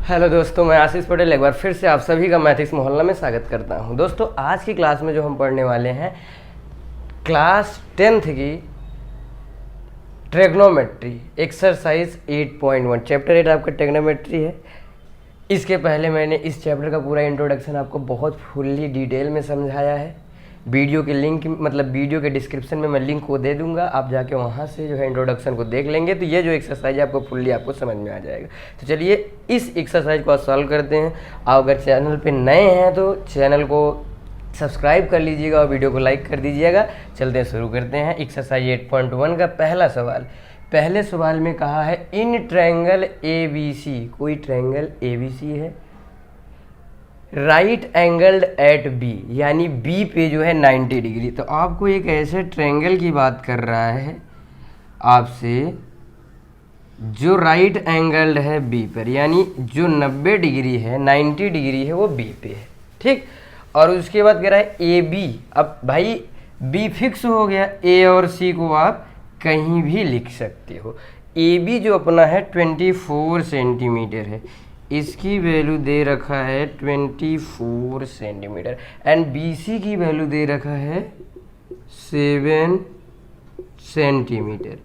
Hello दोस्तों, मैं आशीष पटेल एक बार फिर से आप सभी का मैथ्स मोहल्ला में स्वागत करता हूं। दोस्तों, आज की क्लास में जो हम पढ़ने वाले हैं क्लास 10th की ट्रिग्नोमेट्री एक्सरसाइज 8.1 चैप्टर 8 आपका ट्रिग्नोमेट्री है। इसके पहले मैंने इस चैप्टर का पूरा इंट्रोडक्शन आपको बहुत फुल्ली डिटेल में समझाया है। वीडियो के लिंक वीडियो के डिस्क्रिप्शन में मैं लिंक को दे दूंगा, आप जाके वहाँ से जो है इंट्रोडक्शन को देख लेंगे तो ये जो एक्सरसाइज है आपको फुल्ली आपको समझ में आ जाएगा। तो चलिए इस एक्सरसाइज को सॉल्व करते हैं। आप अगर चैनल पे नए हैं तो चैनल को सब्सक्राइब कर लीजिएगा और वीडियो को लाइक कर दीजिएगा। चलते हैं, शुरू करते हैं। एक्सरसाइज 8.1 का पहला सवाल। पहले सवाल में कहा है इन ट्रायंगल ABC, कोई ट्रायंगल ABC है, राइट एंगल्ड एट बी, यानी बी पे जो है 90 डिग्री। तो आपको एक ऐसे ट्रायंगल की बात कर रहा है आपसे जो राइट एंगल्ड है बी पर, यानी जो 90 डिग्री है 90 डिग्री है वो बी पे है, ठीक। और उसके बाद कह रहा है ए बी। अब भाई बी फिक्स हो गया, ए और सी को आप कहीं भी लिख सकते हो। ए बी जो अपना है 24 सेंटीमीटर है, इसकी वैल्यू दे रखा है 24 सेंटीमीटर एंड BC की वैल्यू दे रखा है 7 सेंटीमीटर।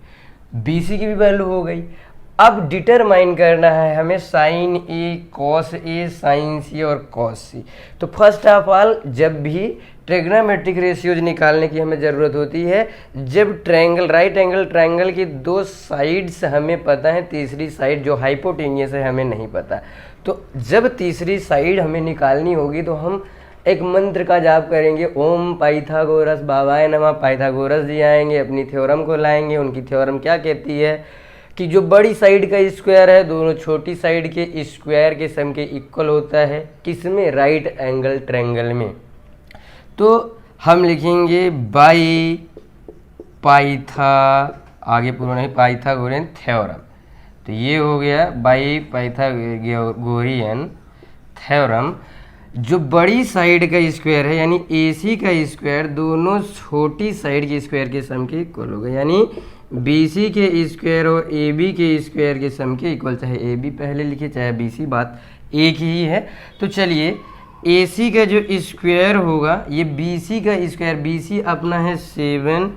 BC की भी वैल्यू हो गई। अब डिटरमाइन करना है हमें sign A, cos A, sign सी और कॉस सी। तो फर्स्ट ऑफ ऑल जब भी ट्रिग्नोमेट्रिक रेशियोज निकालने की हमें ज़रूरत होती है, जब ट्रायंगल राइट एंगल ट्रायंगल की दो साइड्स हमें पता है, तीसरी साइड जो हाइपोटेनियस है हमें नहीं पता। तो जब तीसरी साइड हमें निकालनी होगी तो हम एक मंत्र का जाप करेंगे, ओम पाइथागोरस बाबाए नमः। पाइथागोरस जी आएंगे, अपनी थ्योरम को लाएंगे। उनकी थ्योरम क्या कहती है कि जो बड़ी साइड का स्क्वायर है दोनों छोटी साइड के स्क्वायर के सम के इक्वल होता है। किसमें? राइट एंगल ट्रायंगल में। तो हम लिखेंगे बाई आगे पूरा नहीं, पाइथागोरियन थ्योरम। तो ये हो गया बाई पाइथागोरियन थ्योरम। जो बड़ी साइड का स्क्वायर है यानी AC का स्क्वायर दोनों छोटी साइड के स्क्वायर के सम के इक्वल होगा, यानी BC के स्क्वायर और AB के स्क्वायर के सम के इक्वल। चाहे AB पहले लिखे चाहे BC, बात एक ही है। तो चलिए AC का जो स्क्वायर होगा ये BC का स्क्वायर, BC अपना है 7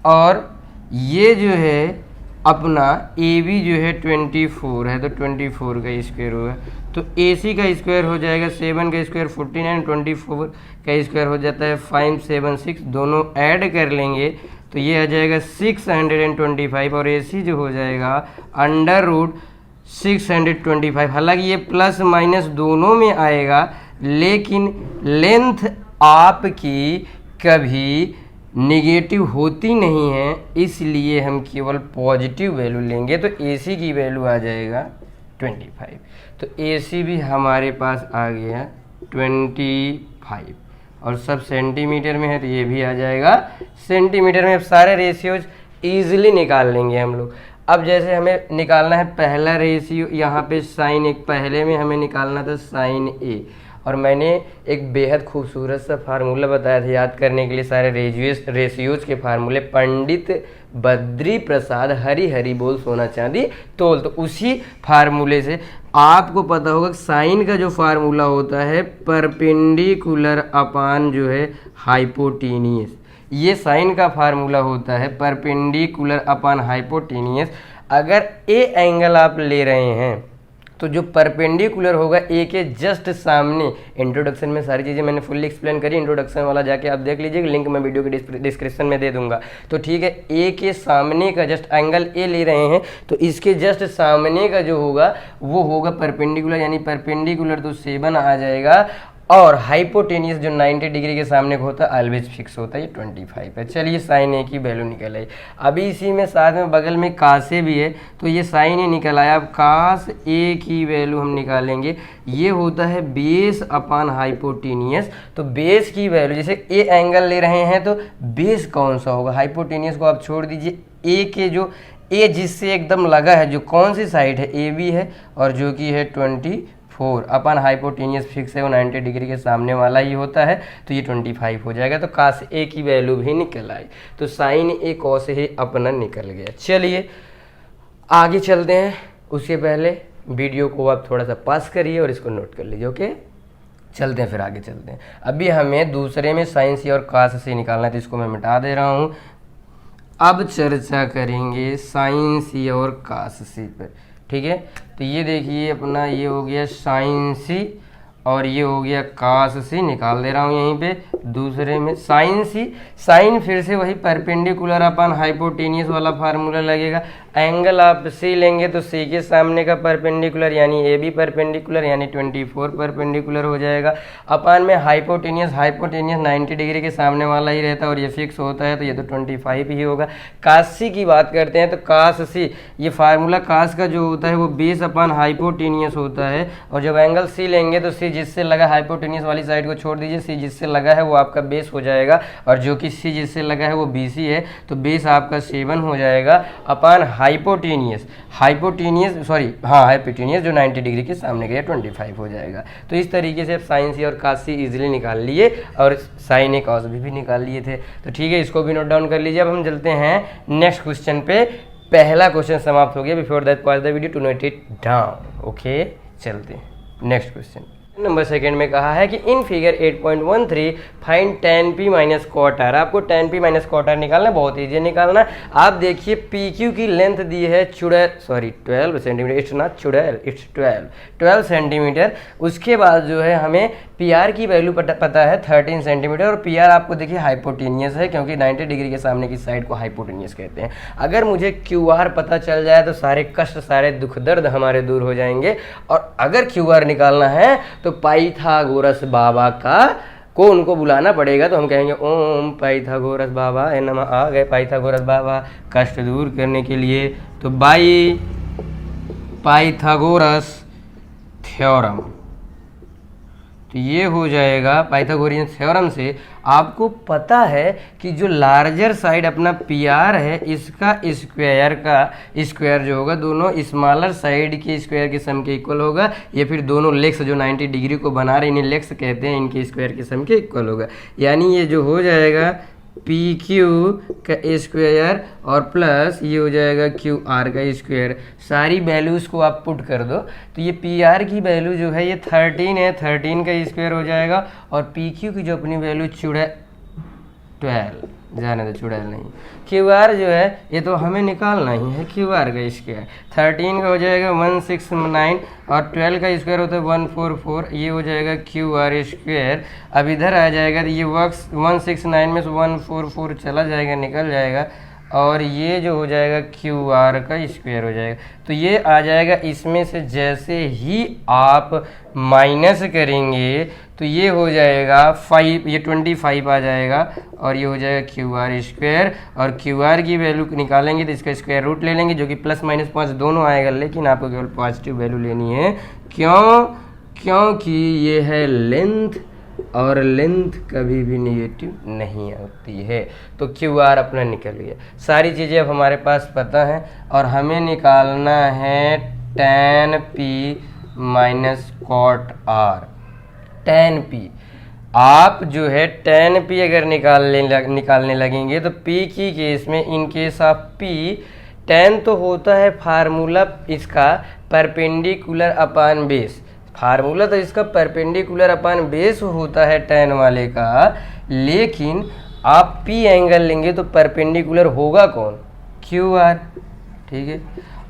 और ये जो है अपना AB जो है 24 है, तो 24 का स्क्वायर होगा। तो AC का स्क्वायर हो जाएगा 7 का स्क्वायर 49, 24 का स्क्वायर हो जाता है 576। दोनों ऐड कर लेंगे तो ये आ जाएगा 625 और AC जो हो जाएगा अंडर रूट 625। हालांकि ये प्लस माइनस दोनों में आएगा, लेकिन लेंथ आपकी कभी नेगेटिव होती नहीं है, इसलिए हम केवल पॉजिटिव वैल्यू लेंगे। तो AC की वैल्यू आ जाएगा 25। तो AC भी हमारे पास आ गया 25 और सब सेंटीमीटर में है तो ये भी आ जाएगा सेंटीमीटर में। अब सारे रेशियोज ईजिली निकाल लेंगे हम लोग। अब जैसे हमें निकालना है पहला रेशियो, यहाँ पे साइन एक, पहले में हमें निकालना था साइन A, और मैंने एक बेहद खूबसूरत सा फार्मूला बताया था याद करने के लिए सारे रेशियोज के फार्मूले। पंडित बद्री प्रसाद हरी हरी बोल सोना चांदी तोल। तो उसी फार्मूले से आपको पता होगा साइन का जो फार्मूला होता है परपेंडिकुलर अपान जो है हाइपोटेनियस। ये साइन का फार्मूला होता है परपेंडिकुलर अपान हाइपोटेनियस। अगर ए एंगल आप ले रहे हैं तो जो परपेंडिकुलर होगा ए के जस्ट सामने, इंट्रोडक्शन में सारी चीज़ें मैंने फुल्ली एक्सप्लेन करी, इंट्रोडक्शन वाला जाके आप देख लीजिए, लिंक मैं वीडियो के डिस्क्रिप्शन में दे दूंगा। तो ठीक है, ए के सामने का जस्ट एंगल ए ले रहे हैं तो इसके जस्ट सामने का जो होगा वो होगा परपेंडिकुलर, यानी परपेंडिकुलर तो 7 आ जाएगा और हाइपोटेनियस जो 90 डिग्री के सामने का होता है ऑलवेज फिक्स होता है, ये 25 है। चलिए साइन ए की वैल्यू निकल आई। अभी इसी में साथ में बगल में कास ए भी है तो ये साइन ए निकल आया। अब कास ए की वैल्यू हम निकालेंगे, ये होता है बेस अपान हाइपोटेनियस। तो बेस की वैल्यू, जैसे ए एंगल ले रहे हैं तो बेस कौन सा होगा, हाइपोटेनियस को आप छोड़ दीजिए, ए के जो ए जिससे एकदम लगा है जो कौन सी साइड है AB है और जो कि है 24 अपन हाइपोटेनियस फिक्स है वो 90 डिग्री के सामने वाला ही होता है, तो ये 25 हो जाएगा। तो कास ए की वैल्यू भी निकल आई, तो साइन ए कॉस ए अपना निकल गया। चलिए आगे चलते हैं। उसके पहले वीडियो को आप थोड़ा सा पास करिए और इसको नोट कर लीजिए। ओके, चलते हैं, फिर आगे चलते हैं। अभी हमें दूसरे में साइन सी और कास सी निकालना है, तो इसको मैं मिटा दे रहा हूँ। अब चर्चा करेंगे साइन सी और कास सी पर, ठीक है। तो ये देखिए अपना ये हो गया साइन सी और ये हो गया कास सी, निकाल दे रहा हूँ यहीं पे। दूसरे में साइन सी, साइन फिर से वही परपेंडिकुलर अपन हाइपोटेनियस वाला फार्मूला लगेगा। एंगल आप सी लेंगे तो सी के सामने का परपेंडिकुलर यानी ए बी परपेंडिकुलर यानी 24 परपेंडिकुलर हो जाएगा। अपन में हाइपोटेनियस 90 डिग्री के सामने वाला ही रहता है और ये फिक्स होता है, तो ये तो 25 ही होगा। कास सी की बात करते हैं तो कास सी, ये फार्मूला कास का जो होता है वो बेस अपन हाइपोटेनियस होता है, और जब एंगल सी लेंगे तो सी जिससे लगा हाइपोटेनियस वाली साइड को छोड़ दीजिए, सी जिससे लगा है वो आपका बेस हो जाएगा, और जो कि सी जिससे लगा है वो BC है, तो बेस आपका 7 हो जाएगा अपन हाइपोटेनियस जो 90 डिग्री के सामने गया 25 हो जाएगा। तो इस तरीके से साइन सी और कास सी इजीली निकाल लिए और साइन ए कॉस बी भी निकाल लिए थे। तो ठीक है, इसको भी नोट डाउन कर लीजिए। अब हम चलते हैं नेक्स्ट क्वेश्चन पे। पहला क्वेश्चन समाप्त हो गया। Before that pause the video to note it down. Okay, चलते हैं नेक्स्ट क्वेश्चन। नंबर सेकंड में कहा है कि in figure 8.13 find tan p minus cot R. आपको tan p minus cot R निकालना, बहुत ईजी निकालना। आप देखिए PQ की लेंथ दी है 12 सेंटीमीटर, इट्स नॉट 12 सेंटीमीटर। उसके बाद जो है हमें PR की वैल्यू पता है 13 सेंटीमीटर, और PR आपको देखिए हाइपोटेनियस है क्योंकि 90 डिग्री के सामने की साइड को हाइपोटेनियस कहते हैं। अगर मुझे QR पता चल जाए तो सारे कष्ट सारे दुख दर्द हमारे दूर हो जाएंगे। और अगर QR निकालना है तो पाइथागोरस बाबा को उनको बुलाना पड़ेगा, तो हम कहेंगे ओम पाइथागोरस बाबा ए नमः। आ गए पाइथागोरस बाबा कष्ट दूर करने के लिए, तो बाई पाइथागोरस थ्योरम। तो ये हो जाएगा पाइथागोरियन थ्योरम से आपको पता है कि जो लार्जर साइड अपना PR है इसका स्क्वायर जो होगा दोनों स्मॉलर साइड के स्क्वायर के सम के इक्वल होगा, या फिर दोनों लेग्स जो 90 डिग्री को बना रहे इन्हें लेग्स कहते हैं, इनके स्क्वायर के सम के इक्वल होगा। यानी ये जो हो जाएगा PQ का स्क्वायर और प्लस ये हो जाएगा QR का स्क्वायर। सारी वैल्यूज़ को आप पुट कर दो तो ये PR की वैल्यू जो है ये 13 है, 13 का स्क्वायर हो जाएगा, और PQ की जो अपनी वैल्यू 12 जाने दो, 12 नहीं। QR जो है ये तो हमें निकालना ही है, QR का स्क्वायर 13 का हो जाएगा 169 और 12 का स्क्वायर होता है 144, ये हो जाएगा QR स्क्वायर। अब इधर आ जाएगा तो ये 169 में से 144 चला जाएगा, निकल जाएगा, और ये जो हो जाएगा QR का स्क्वायर हो जाएगा। तो ये आ जाएगा, इसमें से जैसे ही आप माइनस करेंगे तो ये हो जाएगा 5, ये 25 आ जाएगा, और ये हो जाएगा QR स्क्वायर, और QR की वैल्यू निकालेंगे तो इसका स्क्वायर रूट ले लेंगे जो कि प्लस माइनस 5 दोनों आएगा, लेकिन आपको केवल पॉजिटिव वैल्यू लेनी है। क्योंकि ये है लेंथ, और लेंथ कभी भी नेगेटिव नहीं होती है। तो QR अपना निकल गया। सारी चीज़ें अब हमारे पास पता है, और हमें निकालना है tan P minus cot R। tan P आप जो है tan P अगर निकालने लगेंगे तो P की केस में in case of P tan तो होता है फार्मूला इसका परपेंडिकुलर अपान बेस, फार्मूला तो इसका परपेंडिकुलर अपान बेस होता है tan वाले का, लेकिन आप P एंगल लेंगे तो परपेंडिकुलर होगा कौन? QR, ठीक है।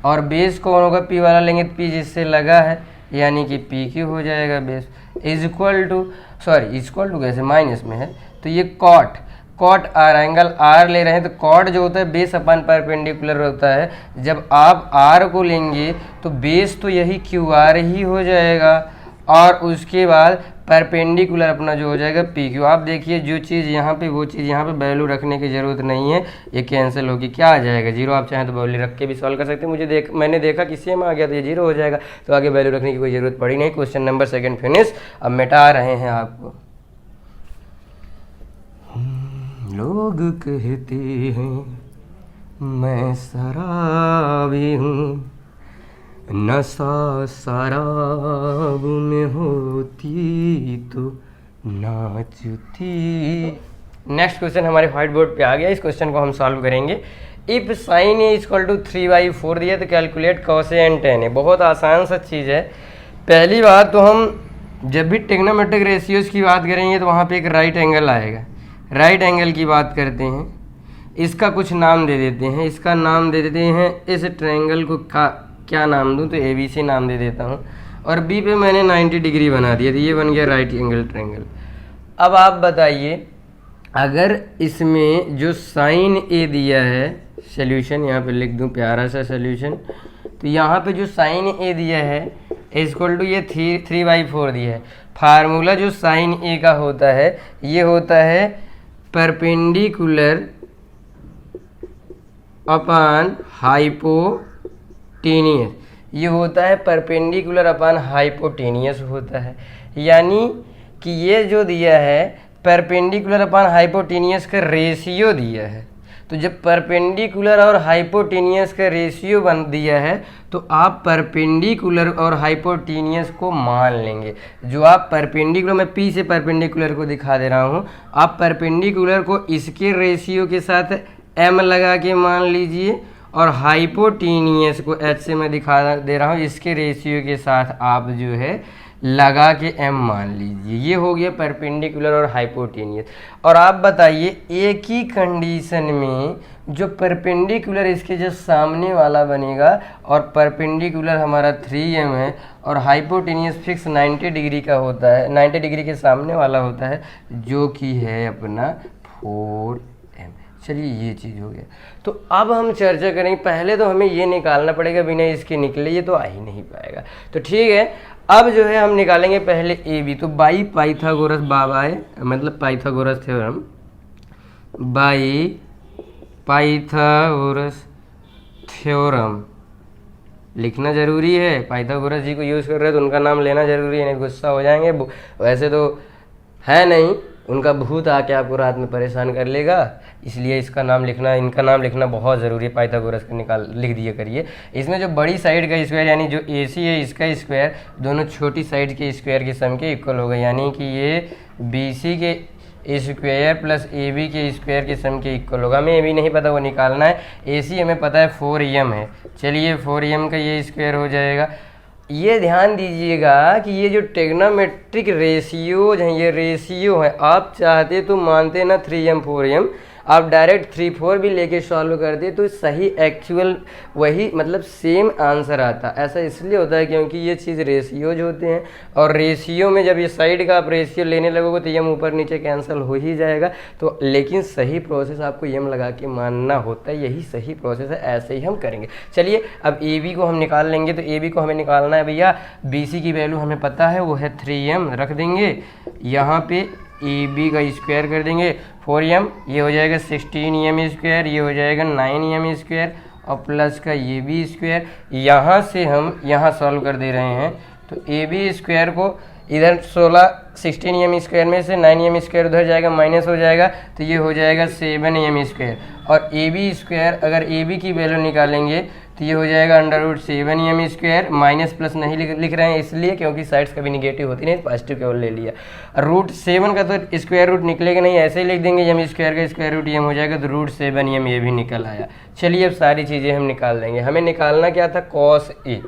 और बेस कौन होगा? P वाला लेंगे तो P जिससे लगा है यानी कि PQ हो जाएगा बेस, इक्वल टू कैसे माइनस में है तो ये कॉट R एंगल R ले रहे हैं, तो कॉट जो होता है बेस अपन परपेंडिकुलर होता है। जब आप R को लेंगे तो बेस तो यही QR ही हो जाएगा, और उसके बाद परपेंडिकुलर अपना जो हो जाएगा PQ। आप देखिए जो चीज़ यहाँ पे वो चीज़ यहाँ पे वैल्यू रखने की ज़रूरत नहीं है, ये कैंसिल होगी, क्या आ जाएगा 0। आप चाहें तो वैल्यू रख के भी सॉल्व कर सकते हैं। मैंने देखा कि सेम आ गया तो ये 0 हो जाएगा, तो आगे वैल्यू रखने की कोई ज़रूरत पड़ी नहीं। Question number second finish. अब मिटा रहे हैं आपको। लोग कहते हैं मैं शराबी हूँ, नशा शराब में होती तो नाचती। नेक्स्ट क्वेश्चन हमारे व्हाइट बोर्ड पे आ गया, इस क्वेश्चन को हम सॉल्व करेंगे। If sine A equal to 3/4 दिया तो कैलकुलेट कॉसेंट tan ए। बहुत आसान सा चीज़ है। पहली बात तो हम जब भी टेक्नोमेट्रिक रेशियोज की बात करेंगे तो वहाँ पे एक राइट एंगल आएगा। राइट एंगल की बात करते हैं, इसका कुछ नाम दे देते हैं। इसका नाम दे देते हैं, इस ट्रायंगल को क्या नाम दूँ, तो ABC नाम दे देता हूँ, और B पे मैंने 90 डिग्री बना दिया, तो ये बन गया राइट एंगल ट्रायंगल। अब आप बताइए, अगर इसमें जो साइन ए दिया है, सॉल्यूशन यहाँ पे लिख दूँ प्यारा सा सॉल्यूशन, तो यहाँ पे जो साइन ए दिया है इक्वल टू ये 3/4 दिया है। फार्मूला जो साइन ए का होता है ये होता है परपेंडिकुलर अपॉन हाइपोटेनियस। ये होता है परपेंडिकुलर अपॉन हाइपोटेनियस होता है, यानी कि ये जो दिया है परपेंडिकुलर अपॉन हाइपोटेनियस का रेशियो दिया है। तो जब परपेंडिकुलर और हाइपोटेनियस का रेशियो बन दिया है तो आप परपेंडिकुलर और हाइपोटेनियस को मान लेंगे। जो आप परपेंडिकुलर, मैं पी से परपेंडिकुलर को दिखा दे रहा हूँ, आप परपेंडिकुलर को इसके रेशियो के साथ m लगा के मान लीजिए, और हाइपोटेनियस को h से मैं दिखा दे रहा हूँ, इसके रेशियो के साथ आप जो है लगा के m मान लीजिए। ये हो गया परपेंडिकुलर और हाइपोटेनियस। और आप बताइए, एक ही कंडीशन में जो परपेंडिकुलर इसके जो सामने वाला बनेगा और परपेंडिकुलर हमारा 3m है और हाइपोटेनियस फिक्स 90 डिग्री का होता है, 90 डिग्री के सामने वाला होता है, जो कि है अपना 4m। चलिए ये चीज़ हो गया। तो अब हम चर्चा करेंगे, पहले तो हमें ये निकालना पड़ेगा, बिना इसके निकले ये तो आ ही नहीं पाएगा। तो ठीक है, अब जो है हम निकालेंगे पहले ए बी। तो बाई पाइथागोरस मतलब Pythagoras theorem, by Pythagoras theorem लिखना जरूरी है। पाइथागोरस जी को यूज़ कर रहे हैं तो उनका नाम लेना जरूरी है, नहीं गुस्सा हो जाएंगे। वैसे तो है नहीं, उनका भूत आके आपको रात में परेशान कर लेगा, इसलिए इसका नाम लिखना, इनका नाम लिखना बहुत ज़रूरी है। पाइथागोरस का लिख दिया करिए। इसमें जो बड़ी साइड का स्क्वायर यानी जो AC है इसका स्क्वायर दोनों छोटी साइड के स्क्वायर के सम के इक्वल होगा, यानी कि ये BC के स्क्वायर प्लस AB के स्क्वायर के सम के इक्वल होगा। हमें AB नहीं पता, वो निकालना है। AC हमें पता है 4m है, चलिए 4m का ये स्क्वायर हो जाएगा। ये ध्यान दीजिएगा कि ये जो टेग्नोमेट्रिक रेशियोज हैं, ये रेशियो है। आप चाहते तो मानते ना 3m 4m, आप डायरेक्ट 3-4 भी लेके सॉल्व करते तो सही एक्चुअल वही मतलब सेम आंसर आता। ऐसा इसलिए होता है क्योंकि ये चीज़ रेशियोज होते हैं, और रेशियो में जब ये साइड का आप रेशियो लेने लगोगे तो यम ऊपर नीचे कैंसिल हो ही जाएगा। तो लेकिन सही प्रोसेस आपको यम लगा के मानना होता है, यही सही प्रोसेस है, ऐसे ही हम करेंगे। चलिए अब AB को हम निकाल लेंगे। तो AB को हमें निकालना है भैया, BC की वैल्यू हमें पता है, वो है 3m रख देंगे, यहाँ पे AB का स्क्वायर कर देंगे 4m, ये हो जाएगा 16m स्क्वायर, ये हो जाएगा 9m स्क्वायर, और प्लस का ये भी स्क्वायर। यहाँ से हम यहाँ सॉल्व कर दे रहे हैं, तो AB स्क्वायर को इधर 16m स्क्वायर में से 9m स्क्वायर उधर जाएगा, माइनस हो जाएगा, तो ये हो जाएगा 7m स्क्वायर। और AB स्क्वायर, अगर AB की वैल्यू निकालेंगे तो ये हो जाएगा √7m स्क्वायर। माइनस प्लस नहीं लिख रहे हैं इसलिए क्योंकि साइड्स कभी निगेटिव होती नहीं, पॉजिटिव केवल ले लिया। √7 का तो स्क्वायर रूट निकलेगा नहीं, ऐसे ही लिख देंगे, m स्क्वायर का स्क्वायर रूट m हो जाएगा, तो √7m ये भी निकल आया। चलिए अब सारी चीज़ें हम निकाल देंगे। हमें निकालना क्या था, cos A,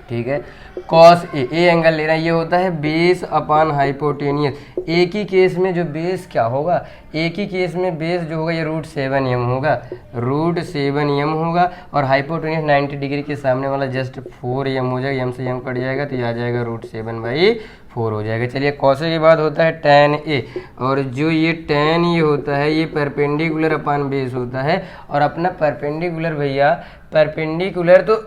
ठीक है, cos A एंगल लेना। ये होता है बेस अपॉन हाइपोटेनियस। एक ही केस में जो बेस क्या होगा, एक ही केस में बेस जो होगा ये √7m होगा, √7m होगा, और हाइपोटेनियस 90 डिग्री के सामने वाला जस्ट 4m हो जाएगा, m से m कट जाएगा तो ये आ जाएगा √7/4 हो जाएगा। चलिए cos A के बाद होता है tan A, और जो ये tan ये होता है ये परपेंडिकुलर अपॉन बेस होता है। और अपना परपेंडिकुलर भैया, परपेंडिकुलर तो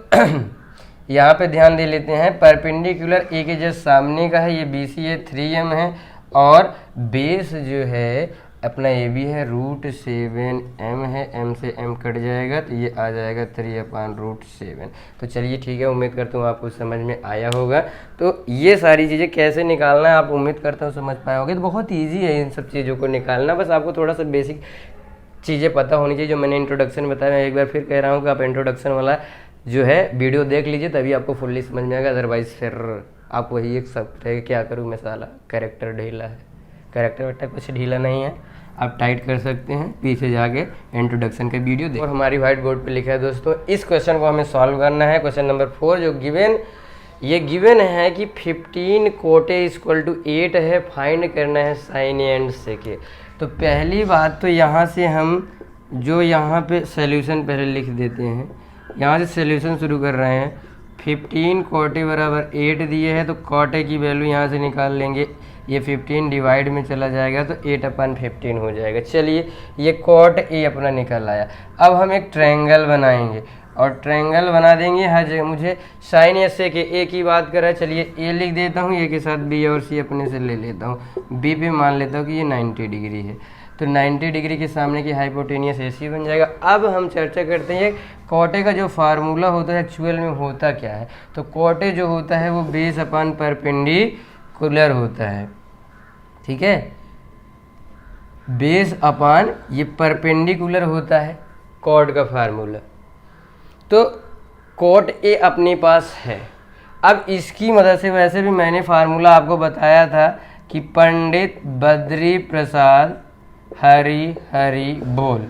यहाँ पे ध्यान दे लेते हैं, परपेंडिकुलर A के जस्ट सामने का है, ये BC है 3m है, और बेस जो है अपना AB है √7m है, m से m कट जाएगा तो ये आ जाएगा 3/√7। तो चलिए ठीक है, उम्मीद करता हूँ आपको समझ में आया होगा। तो ये सारी चीज़ें कैसे निकालना है आप उम्मीद करता हूँ समझ पाए होगे। तो बहुत ईजी है इन सब चीज़ों को निकालना, बस आपको थोड़ा सा बेसिक चीज़ें पता होनी चाहिए। जो मैंने इंट्रोडक्शन में बताया, मैं एक बार फिर कह रहा हूँ कि आप इंट्रोडक्शन वाला जो है वीडियो देख लीजिए, तभी आपको फुल्ली समझ में आएगा। अदरवाइज फिर आप वही एक सब है, क्या करूँ मैं साला, कैरेक्टर ढीला है। कैरेक्टर वेक्टर कुछ ढीला नहीं है, आप टाइट कर सकते हैं, पीछे जाके इंट्रोडक्शन का वीडियो देखें। और हमारी व्हाइट बोर्ड पे लिखा है दोस्तों, इस क्वेश्चन को हमें सॉल्व करना है। क्वेश्चन नंबर 4 जो गिवन है कि 15 कोटे इक्वल टू 8 है, फाइंड करना है साइन ए एंड सेक ए। तो पहली बात तो यहाँ से हम जो यहाँ पे सॉल्यूशन पहले लिख देते हैं, यहाँ से सॉल्यूशन शुरू कर रहे हैं। 15 कोटे बराबर 8 दिए हैं, तो कोटे की वैल्यू यहाँ से निकाल लेंगे, ये 15 डिवाइड में चला जाएगा तो 8/15 हो जाएगा। चलिए ये कोट ए अपना निकल आया। अब हम एक ट्रायंगल बनाएंगे और ट्रायंगल बना देंगे हर जगह। मुझे साइन ए सेक ए की बात करा, चलिए ए लिख देता हूँ, ए के साथ बी और सी अपने से ले लेता हूँ। बी पे मान लेता हूँ कि ये 90 डिग्री है, तो 90 डिग्री के सामने की हाइपोटेनियस AC बन जाएगा। अब हम चर्चा करते हैं कोटे का जो फार्मूला होता है एक्चुअल में होता क्या है। तो कोटे जो होता है वो बेस अपॉन परपेंडिकुलर होता है, ठीक है, बेस अपॉन ये परपेंडिकुलर होता है कोट का फार्मूला। तो कोट ए अपने पास है। अब इसकी मदद से, वैसे भी मैंने फार्मूला आपको बताया था कि पंडित बद्री प्रसाद हरी हरी बोल,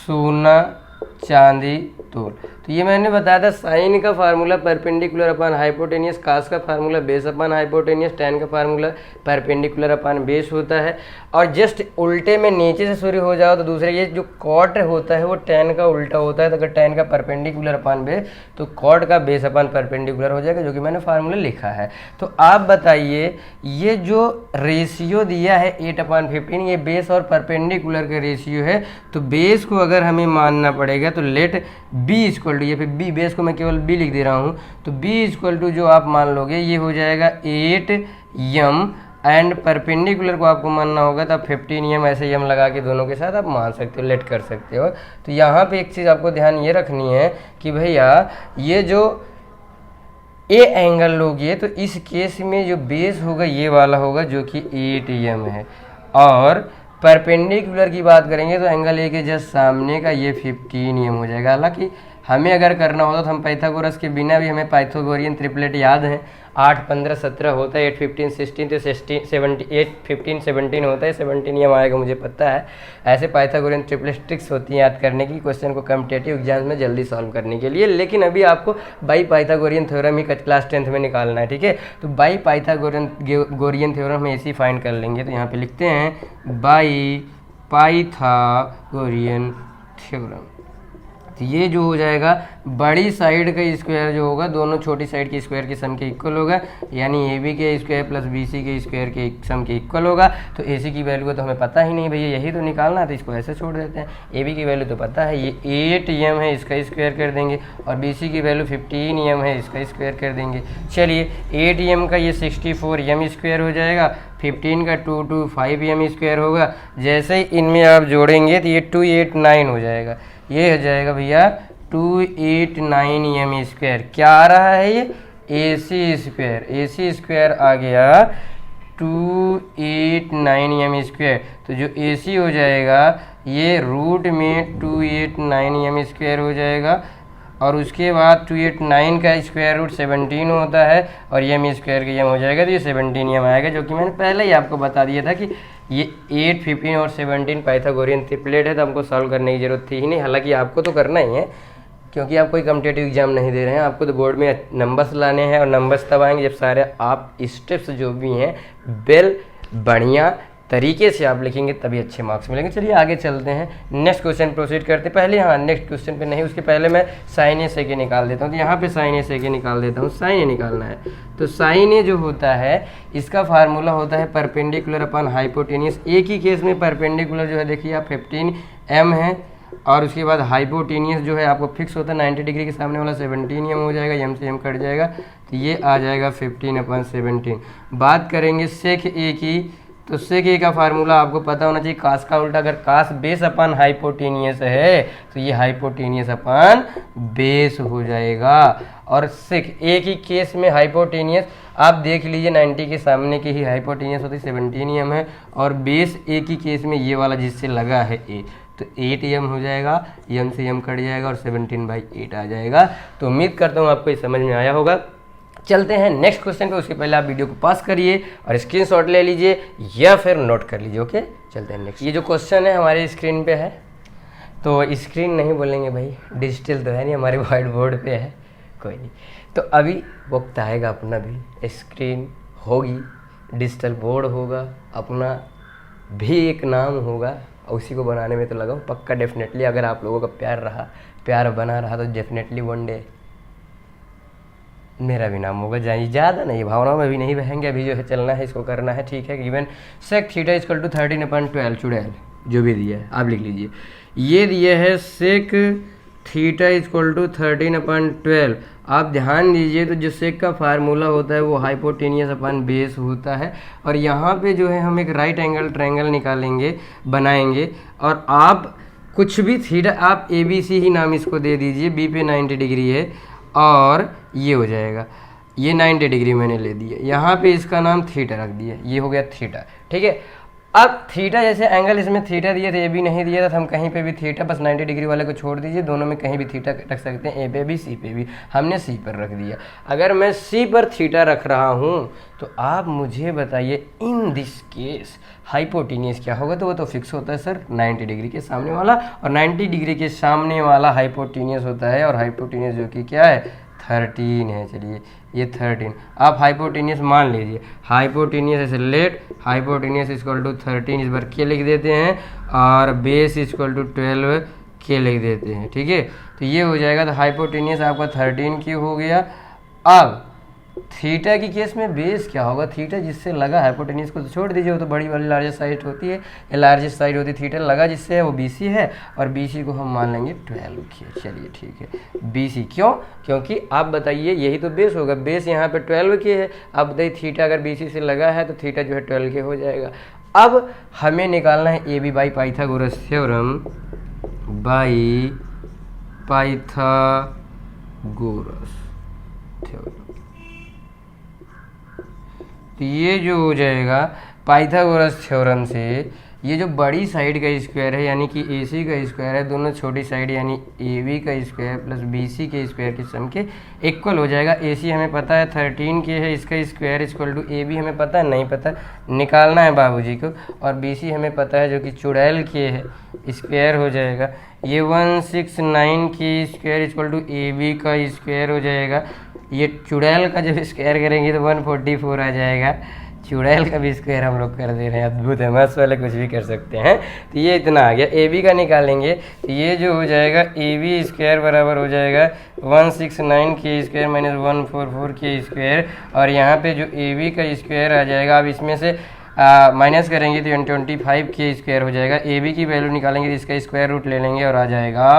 सोना चांदी तोल। तो ये मैंने बताया था, साइन का फार्मूला परपेंडिकुलर अपॉन हाइपोटेनियस, कास का formula base upon hypotenuse, tan का फार्मूला परपेंडिकुलर अपॉन बेस होता है। और जस्ट उल्टे में नीचे से शुरू हो जाओ तो दूसरे, ये जो कॉट होता है वो टैन का उल्टा होता है। तो अगर टैन का परपेंडिकुलर अपॉन बेस तो कॉट का बेस अपॉन परपेंडिकुलर हो जाएगा, जो कि मैंने फार्मूला लिखा है। तो आप बताइए, ये जो रेशियो दिया है 8/15, ये बेस और परपेंडिकुलर का रेशियो है। तो बेस को अगर हमें मानना पड़ेगा तो लेट बी इक्वल टू, ये फिर बी, बेस को मैं केवल बी लिख दे रहा हूँ, तो बी इक्वल टू जो आप मान लोगे ये हो जाएगा 8m, एंड परपेंडिकुलर को आपको मानना होगा तो आप 15m ऐसे m लगा के दोनों के साथ आप मान सकते हो, लेट कर सकते हो। तो यहाँ पे एक चीज़ आपको ध्यान ये रखनी है कि भैया ये जो ए एंगल लोगे तो इस केस में जो बेस होगा ये वाला होगा जो कि 8m है, और परपेंडिकुलर की बात करेंगे तो एंगल ए के जस्ट सामने का ये 15m हो जाएगा। हालांकि हमें अगर करना होता तो हम पाइथागोरस के बिना भी, हमें पाइथागोरियन ट्रिपलेट याद है, 8 15 17 होता है, 8 15 16 तो 8 15 17 होता है, 17m आएगा मुझे पता है। ऐसे पाइथागोरियन ट्रिपलेट ट्रिक्स होती हैं याद करने की, क्वेश्चन को कॉम्पिटिटिव एग्जाम में जल्दी सॉल्व करने के लिए। लेकिन अभी आपको by Pythagorean theorem he class 10th में निकालना है, ठीक है। तो बाई पाइथागोरियन थ्योरम हम ऐसे ही फाइंड कर लेंगे। तो यहाँ पे लिखते हैं बाई पाइथागोरियन थ्योरम। तो ये जो हो जाएगा बड़ी साइड का स्क्वायर जो होगा दोनों छोटी साइड के स्क्वायर के सम के इक्वल होगा, यानी AB के स्क्वायर प्लस BC के स्क्वायर के सम के इक्वल होगा। तो AC की वैल्यू का तो हमें पता ही नहीं भैया, यही तो निकालना है, तो इसको ऐसे छोड़ देते हैं। AB की वैल्यू तो पता है, ये 8m है, इसका स्क्वायर कर देंगे, और BC की वैल्यू 15m है, इसका स्क्वायर कर देंगे। चलिए 8m का ये 64m स्क्वायर हो जाएगा, 15 का 225m स्क्वायर होगा। जैसे ही इनमें आप जोड़ेंगे तो ये 289 हो जाएगा, ये हो जाएगा भैया 289m स्क्वायर। क्या आ रहा है ये AC स्क्वायर, AC स्क्वायर आ गया 289m स्क्वायर। तो जो AC हो जाएगा ये रूट में 289m स्क्वायर हो जाएगा, और उसके बाद 289 का स्क्वायर रूट 17 होता है, और m स्क्वायर का m हो जाएगा, तो ये 17m आएगा, जो कि मैंने पहले ही आपको बता दिया था कि ये 8, 15 और 17 पाइथागोरियन ट्रिपलेट है, तो हमको सॉल्व करने की जरूरत थी ही नहीं। हालांकि आपको तो करना ही है, क्योंकि आप कोई कॉम्पिटिटिव एग्जाम नहीं दे रहे हैं, आपको तो बोर्ड में नंबर्स लाने हैं, और नंबर्स तब आएंगे जब सारे आप स्टेप्स जो भी हैं बेल बढ़िया तरीके से आप लिखेंगे, तभी अच्छे मार्क्स मिलेंगे। चलिए आगे चलते हैं, नेक्स्ट क्वेश्चन प्रोसीड करते हैं। पहले हाँ, नेक्स्ट क्वेश्चन पे नहीं, उसके पहले मैं साइन ए सेक निकाल देता हूँ। तो यहाँ पे साइन ए सेक निकाल देता हूँ, साइन ए निकालना है। तो साइन ए जो होता है इसका फार्मूला होता है परपेंडिकुलर अपॉन हाइपोटेनियस। एक ही केस में परपेंडिकुलर जो है देखिए आप 15m है, और उसके बाद हाइपोटेनियस जो है आपको फिक्स होता है 90 डिग्री के सामने वाला 17m हो जाएगा, m से m कट जाएगा, तो ये आ जाएगा 15/17। बात करेंगे सेक ए की, तो सेक ए का फार्मूला आपको पता होना चाहिए, कास का उल्टा। अगर कास बेस अपॉन हाइपोटेनियस है तो ये हाइपोटेनियस अपॉन बेस हो जाएगा। और सेक ए की केस में हाइपोटेनियस आप देख लीजिए 90 के सामने की ही हाइपोटेनियस होती है, 17m है, और बेस ए की केस में ये वाला जिससे लगा है ए, तो 8m हो जाएगा, m से m कट जाएगा, और 17/8 आ जाएगा। तो उम्मीद करता हूँ आपको ये समझ में आया होगा। चलते हैं नेक्स्ट क्वेश्चन पे, उसके पहले आप वीडियो को पॉज करिए और स्क्रीनशॉट ले लीजिए या फिर नोट कर लीजिए, ओके। चलते हैं नेक्स्ट। ये जो क्वेश्चन है हमारे स्क्रीन पे है, तो स्क्रीन नहीं बोलेंगे भाई, डिजिटल तो है नहीं, हमारे व्हाइट बोर्ड पे है, कोई नहीं। तो अभी वक्त आएगा अपना भी स्क्रीन होगी, डिजिटल बोर्ड होगा, अपना भी एक नाम होगा, और उसी को बनाने में तो लगा हूँ पक्का डेफिनेटली। अगर आप लोगों का प्यार बना रहा तो डेफिनेटली वन डे मेरा भी नाम होगा। जाइए, ज़्यादा नहीं, भावनाओं में भी नहीं बहेंगे, अभी जो है चलना है, इसको करना है, ठीक है। Given sec theta equal to 13/12 चुड़ैल जो भी दिया है आप लिख लीजिए। ये दिया है सेक थीटा इक्वल टू 13/12। आप ध्यान दीजिए, तो जो सेक का फार्मूला होता है वो हाइपोटेनियस अपन बेस होता है, और यहाँ पे जो है हम एक राइट एंगल ट्रायंगल निकालेंगे, बनाएंगे, और आप कुछ भी थीटा आप ABC ही नाम इसको दे दीजिए, B पे 90 डिग्री है, और ये हो जाएगा, ये 90 डिग्री मैंने ले दिया, यहाँ पे इसका नाम थीटा रख दिया, ये हो गया थीटा, ठीक है। अब थीटा जैसे एंगल इसमें थीटा दिया था, ए बी नहीं दिया था, तो हम कहीं पे भी थीटा, बस 90 डिग्री वाले को छोड़ दीजिए, दोनों में कहीं भी थीटा रख सकते हैं, ए पे भी सी पे भी, हमने सी पर रख दिया। अगर मैं सी पर थीटा रख रहा हूँ तो आप मुझे बताइए इन दिस केस हाइपोटेनियस क्या होगा, तो वो तो फिक्स होता है सर 90 डिग्री के सामने वाला, और 90 डिग्री के सामने वाला हाइपोटेनियस होता है, और हाइपोटेनियस जो कि क्या है 13 है। चलिए ये 13 आप हाइपोटेनियस मान लीजिए, हाइपोटेनियस ऐसे लेट हाइपोटेनियस इक्वल टू 13 इस बार के लिख देते हैं, और बेस इक्वल टू 12 के लिख देते हैं, ठीक है। तो ये हो जाएगा, तो हाइपोटेनियस आपका 13 की हो गया। अब थीटा की केस में बेस क्या होगा, थीटा जिससे लगा हाइपोटेनियस को तो छोड़ दीजिए, वो तो बड़ी वाली लार्जेस्ट साइड होती है, ये लार्जेस्ट साइड होती है, थीटा लगा जिससे है वो BC है, और BC को हम मान लेंगे 12 की। चलिए ठीक है BC, क्यों, क्योंकि आप बताइए यही तो बेस होगा, बेस यहाँ पे 12 के है। अब बताइए थीटा अगर BC से लगा है तो थीटा जो है 12 के हो जाएगा। अब हमें निकालना है AB by Pythagoras theorem, by Pythagoras theorem. तो ये जो हो जाएगा पाइथागोरस थ्योरम से, ये जो बड़ी साइड का स्क्वायर है यानी कि AC का स्क्वायर है, दोनों छोटी साइड यानी AB का स्क्वायर प्लस BC के स्क्वायर के सम के इक्वल हो जाएगा। AC हमें पता है 13 के है, इसका स्क्वायर इक्वल टू AB हमें पता है, नहीं पता निकालना है बाबूजी को, और BC हमें पता है जो कि चुड़ैल के है, स्क्वायर हो जाएगा। ये 169 की स्क्वायर इक्वल टू AB का स्क्वायर हो जाएगा। ये चुड़ैल का जब स्क्वायर करेंगे तो 144 आ जाएगा, चुड़ैल का भी स्क्वायर हम लोग कर दे रहे हैं, अद्भुत है, मस्त वाले कुछ भी कर सकते हैं। तो ये इतना आ गया। AB का निकालेंगे तो ये जो हो जाएगा AB स्क्वायर बराबर हो जाएगा 169 के स्क्वायर माइनस 144 के स्क्वायर, और यहाँ पे जो AB का स्क्वायर आ जाएगा, अब इसमें से माइनस करेंगे तो 125 के स्क्वायर हो जाएगा। AB की वैल्यू निकालेंगे तो इसका स्क्वायर रूट ले लेंगे और आ जाएगा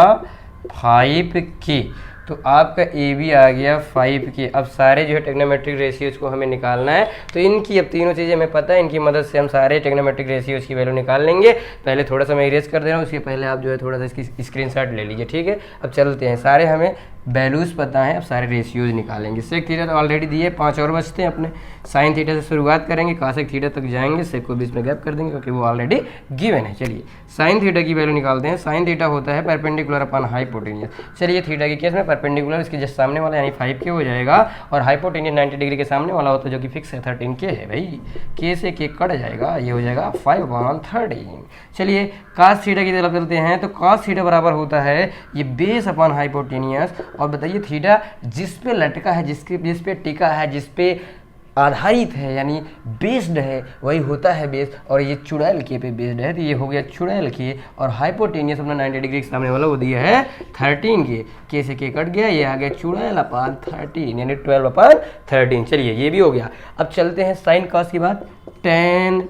5 के। तो आपका AB आ गया 5 के। अब सारे जो है टेक्नोमेट्रिक रेशियोज को हमें निकालना है, तो इनकी अब तीनों चीज़ें हमें पता है, इनकी मदद से हम सारे टेक्नोमेट्रिक रेशियोज की वैल्यू निकाल लेंगे। पहले थोड़ा सा मैं इरेज कर दे रहा हूँ, उसके पहले आप जो है थोड़ा सा इसकी स्क्रीनशॉट ले लीजिए, ठीक है। अब चलते हैं, सारे हमें वैल्यूज़ पता है, अब सारे रेशियोज निकालेंगे। सेक थीटा तो ऑलरेडी दिए, 5 और बचते हैं अपने। साइन थीटा से शुरुआत करेंगे, कासेक थीटा तक जाएंगे, सेक को बीच में गैप कर देंगे क्योंकि वो ऑलरेडी गिवन है। चलिए साइन थीटा की वैल्यू निकालते हैं। साइन थीटा होता है परपेंडिकुलर अपॉन हाइपोटेनियस। चलिए थीटा के केस में परपेंडिकुलर इसके जस्ट सामने वाला यानी 5 के हो जाएगा, और हाइपोटेनियस 90 डिग्री के सामने वाला होता है जो कि फिक्स है 13 के है भाई, के से के कट जाएगा, ये हो जाएगा 5/13। चलिए कास थीटा की तरफ चलते हैं, तो कास थीटा बराबर होता है ये बेस अपॉन हाइपोटेनियस, और बताइए थीटा जिस पे लटका है, जिस पे टिका है, जिस पे आधारित है यानी बेस्ड है, वही होता है बेस, और ये चुड़ैल के पे बेस्ड है, तो ये हो गया चुड़ैल के, और हाइपोटेनियस अपना 90 डिग्री के सामने वाला वो दिया है 13 के से के कट गया, ये आ गया चुड़ैल अपॉन 13 यानी 12/13। चलिए ये भी हो गया। अब चलते हैं साइन कॉस की बात। टेन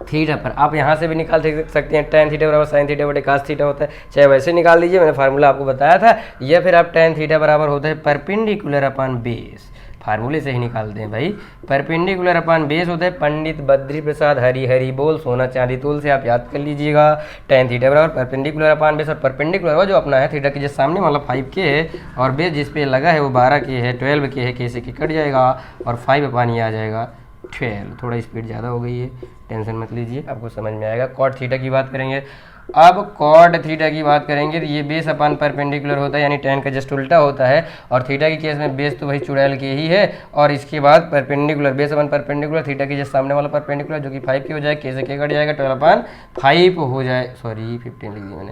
थीटा पर आप यहाँ से भी निकाल सकते हैं, टेन थीटा बराबर साइन थीटा बटे कास थीटा होता है, चाहे वैसे निकाल लीजिए, मैंने फार्मूला आपको बताया था, या फिर आप टेन थीटा बराबर होता है परपेंडिकुलर अपॉन बेस, फार्मूले से ही निकालते हैं भाई। परपेंडिकुलर अपॉन बेस होता है पंडित बद्री प्रसाद हरी हरी बोल सोना चांदी तोल से आप याद कर लीजिएगा। टेन थीटा बराबर परपेंडिकुलर अपॉन बेस, और परपेंडिकुलर वो जो अपना है थीटा के जिस सामने वाला 5 के है, और बेस जिस पे लगा है वो 12 के है, 12 के है, के से के कट जाएगा, और 5 अपॉन ये आ जाएगा 12। थोड़ा स्पीड ज़्यादा हो गई है, टेंशन मत लीजिए, आपको समझ में आएगा। कॉट थीटा की बात करेंगे, अब कॉड थीटा की बात करेंगे तो ये बेस अपान परपेंडिकुलर होता है, यानी tan का जस्ट उल्टा होता है। और थीटा की केस में बेस तो वही चुड़ैल के ही है, और इसके बाद perpendicular base upon perpendicular theta के जस्ट सामने वाला परपेंडिकुलर जो कि 5 की हो जाए, के से के कट जाएगा, 12/5 हो जाए, सॉरी 15 लिख दी मैंने,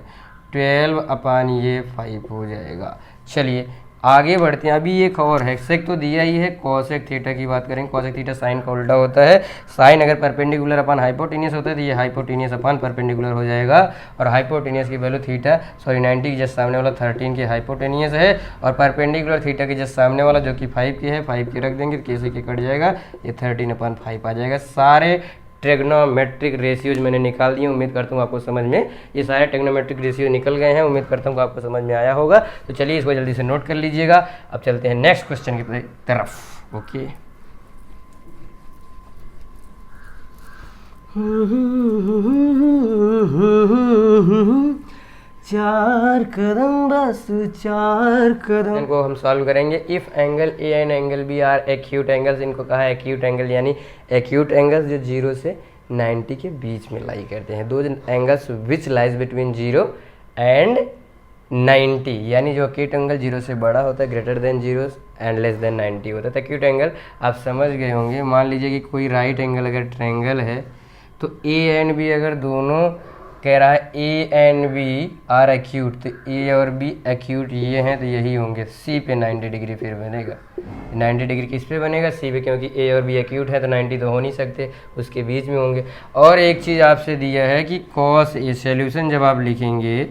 12/5 हो जाएगा। चलिए आगे बढ़ते हैं। अभी एक और है, सेक तो दिया ही है, कॉसेक थीटा की बात करेंगे। कॉसेक थीटा साइन का उल्टा होता है। साइन अगर परपेंडिकुलर अपन हाइपोटेनियस होता है तो ये हाइपोटेनियस अपन परपेंडिकुलर हो जाएगा, और हाइपोटेनियस की वैल्यू थीटा 90 के जस्ट सामने वाला 13 के हाइपोटेनियस है, और परपेंडिकुलर थीटा के जस्ट सामने वाला जो कि 5 के है, 5 के रख देंगे, के से के कट जाएगा, ये 13/5 आ जाएगा। सारे ट्रिग्नोमेट्रिक रेशियोज मैंने निकाल दिए, उम्मीद करता हूँ आपको समझ में, ये सारे ट्रिग्नोमेट्रिक रेशियो निकल गए हैं, उम्मीद करता हूँ आपको समझ में आया होगा। तो चलिए इसको जल्दी से नोट कर लीजिएगा। अब चलते हैं नेक्स्ट क्वेश्चन की तरफ। ओके, चार कदम बस चार कदम, इनको हम सॉल्व करेंगे। If angle A and angle B are acute angles, इनको कहा है एक्यूट एंगल, यानी एक्यूट एंगल्स जो 0 से 90 के बीच में लाई करते हैं। दो angles which lies between 0 and 90, यानी जो एक्यूट एंगल 0 से बड़ा होता है, greater than 0 and less than 90 होता है। तो एक्यूट एंगल आप समझ गए होंगे। मान लीजिए कि कोई राइट एंगल अगर ट्रायंगल है, तो ए एंड बी अगर दोनों कह रहा है A and B are acute, तो ए और बी एक्यूट ये हैं, तो यही होंगे। सी पे 90 डिग्री फिर बनेगा। 90 डिग्री किस पे बनेगा? सी पे, क्योंकि ए और बी एक्यूट है तो 90 तो हो नहीं सकते, उसके बीच में होंगे। और एक चीज़ आपसे दिया है कि कॉस ए, सॉल्यूशन जब आप लिखेंगे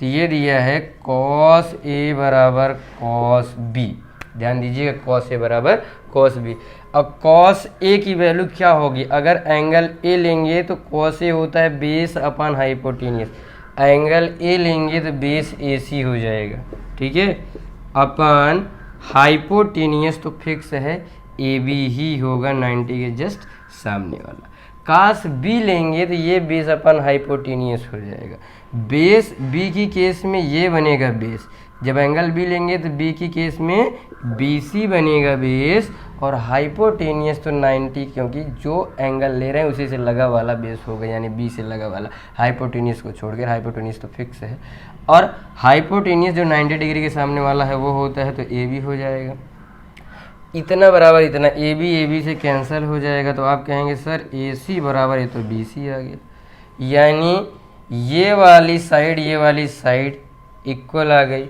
तो ये दिया है कॉस ए बराबर कॉस बी। ध्यान दीजिएगा, कॉस ए बराबर कॉस बी। अब कॉस ए की वैल्यू क्या होगी? अगर एंगल ए लेंगे तो कॉस ए होता है base upon hypotenuse, angle A लेंगे तो बेस ए सी हो जाएगा, ठीक है, अपन हाइपोटेनियस तो फिक्स है, ए बी ही होगा 90 के जस्ट सामने वाला। कास बी लेंगे तो ये बेस अपन हाइपोटेनियस हो जाएगा। बेस बी की केस में ये बनेगा बेस, जब एंगल बी लेंगे तो बी की केस में बी सी बनेगा बेस, और हाइपोटेनियस तो 90, क्योंकि जो एंगल ले रहे हैं उसी से लगा वाला बेस होगा, यानी बी से लगा वाला, हाइपोटेनियस को छोड़कर। हाइपोटेनियस तो फिक्स है, और हाइपोटेनियस जो 90 डिग्री के सामने वाला है वो होता है, तो ए बी हो जाएगा। इतना बराबर इतना, ए बी से कैंसिल हो जाएगा, तो आप कहेंगे सर ए सी बराबर है तो बी सी आ गया, यानी ये वाली साइड इक्वल आ गई।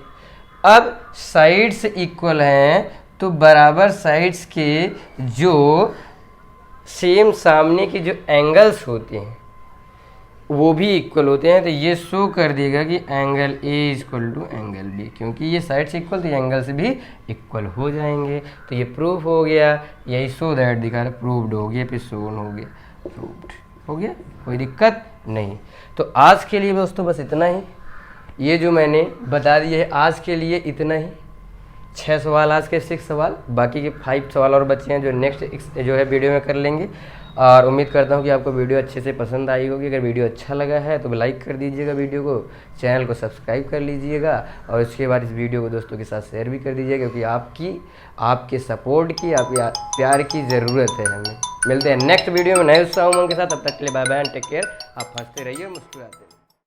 अब साइड्स इक्वल हैं तो बराबर साइड्स के जो सेम सामने के जो एंगल्स होते हैं वो भी इक्वल होते हैं, तो ये शो कर देगा कि angle A equal to angle B, क्योंकि ये साइड्स इक्वल तो एंगल्स भी इक्वल हो जाएंगे। तो ये प्रूफ हो गया, यही सो दैट दिखा रहा, प्रूव्ड हो गया, फिर शोन हो गया, प्रूव्ड हो गया, कोई दिक्कत नहीं। तो आज के लिए दोस्तों बस इतना ही, ये जो मैंने बता दिया है आज के लिए इतना ही। 6 सवाल आज के, 6 सवाल, बाकी के 5 सवाल और बच्चे हैं जो नेक्स्ट जो है वीडियो में कर लेंगे। और उम्मीद करता हूँ कि आपको वीडियो अच्छे से पसंद आई होगी। अगर वीडियो अच्छा लगा है तो लाइक कर दीजिएगा वीडियो को, चैनल को सब्सक्राइब कर लीजिएगा, और उसके बाद इस वीडियो को दोस्तों के साथ शेयर भी कर दीजिएगा, क्योंकि आपके सपोर्ट की, आपके प्यार की ज़रूरत है हमें। मिलते हैं नेक्स्ट वीडियो में नए उत्साह उमंग के साथ, तब तक के लिए bye bye and take care. आप हंसते रहिए, मुस्कुराते रहिए।